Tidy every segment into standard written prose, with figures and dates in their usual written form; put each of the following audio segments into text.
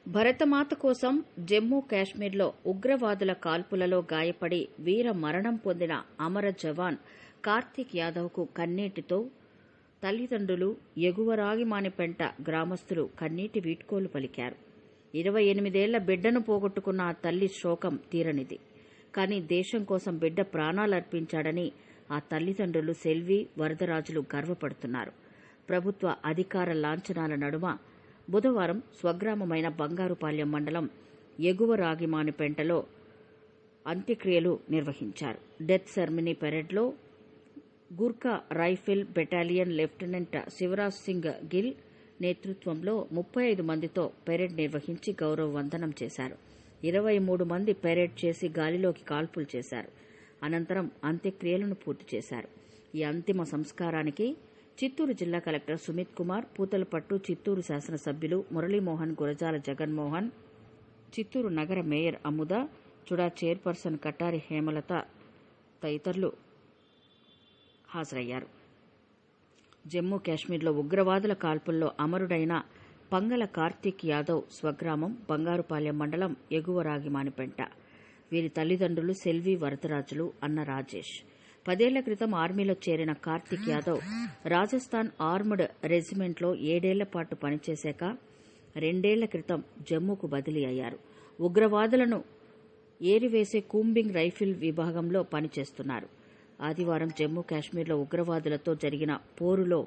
భరతమాత కోసం జమ్మూ కాశ్మీర్లో ఉగ్రవాదుల కాల్పులలో గాయపడి వీర మరణం పొందిన అమర జవాన్ కార్తీక్ యాదవ్కు కన్నీటితో తల్లిదండ్రులు ఎగువరాగిమానిపెంట గ్రామస్తులు కన్నీటి వీడ్కోలు పలికారు. 28 ఏళ్ల బిడ్డను పోగొట్టుకున్న ఆ తల్లి శోకం తీరనిది. కానీ దేశం కోసం బిడ్డ ప్రాణాలర్పించాడని ఆ తల్లిదండ్రులు సెల్వి, వరదరాజులు గర్వపడుతున్నారు. ప్రభుత్వ అధికార లాంఛనాల నడుమ బుధవారం స్వగ్రామమైన బంగారుపాలెం మండలం ఎగువరాగిమానిపెంటలో అంత్యక్రియలు నిర్వహించారు. డెత్ సెరమనీ పెరేడ్లో Gurkha rifle battalion lieutenant Shivraj Singh Gill నేతృత్వంలో 35 మందితో పెరేడ్ నిర్వహించి గౌరవ వందనం చేశారు. 23 మంది పెరేడ్ చేసి గాలిలోకి కాల్పులు చేశారు. అనంతరం అంత్యక్రియలను పూర్తి చేశారు. ఈ అంతిమ సంస్కారానికి చిత్తూరు జిల్లా కలెక్టర్ సుమిత్ కుమార్, పూతలపట్టు చిత్తూరు శాసనసభ్యులు మురళీమోహన్, గురజాల జగన్మోహన్, చిత్తూరు నగర మేయర్ అముద, చుడా చైర్పర్సన్ కటారి హేమలత తదితరులు హాజరయ్యారు. జమ్మూ కాశ్మీర్లో ఉగ్రవాదుల కాల్పుల్లో అమరుడైన పంగల కార్తీక్ యాదవ్ స్వగ్రామం బంగారుపాలెం మండలం ఎగువరాగిమానిపెంట. వీరి తల్లిదండ్రులు సెల్వి, వరదరాజులు, అన్న రాజేష్. 10 ఏళ్ల క్రితం ఆర్మీలో చేరిన కార్తీక్ యాదవ్ రాజస్థాన్ ఆర్మ్డ్ రెజిమెంట్లో 7 ఏళ్ల పాటు పనిచేశాక 2 ఏళ్ల క్రితం జమ్మూకు బదిలీ అయ్యారు. ఉగ్రవాదులను ఏరివేసే కూంబింగ్ రైఫిల్ విభాగంలో పనిచేస్తున్నారు. ఆదివారం జమ్మూ కాశ్మీర్లో ఉగ్రవాదులతో జరిగిన పోరులో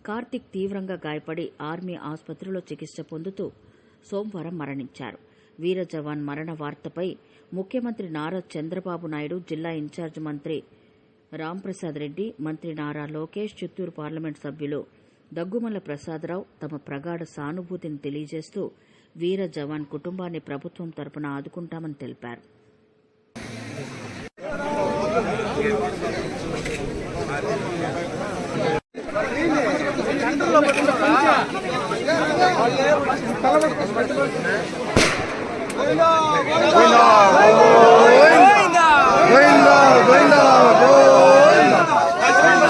కార్తీక్ తీవ్రంగా గాయపడి ఆర్మీ ఆసుపత్రిలో చికిత్స పొందుతూ సోమవారం మరణించారు. వీర జవాన్ మరణ వార్తపై ముఖ్యమంత్రి నారా చంద్రబాబు నాయుడు, జిల్లా ఇన్ఛార్జ్ మంత్రి రాంప్రసాద్ రెడ్డి, మంత్రి నారా లోకేష్, చిత్తూరు పార్లమెంట్ సభ్యులు దగ్గుమల్ల ప్రసాదరావు తమ ప్రగాఢ సానుభూతిని తెలియజేస్తూ వీర జవాన్ కుటుంబాన్ని ప్రభుత్వం తరపున ఆదుకుంటామని తెలిపారు. Goinda, goinda, goinda.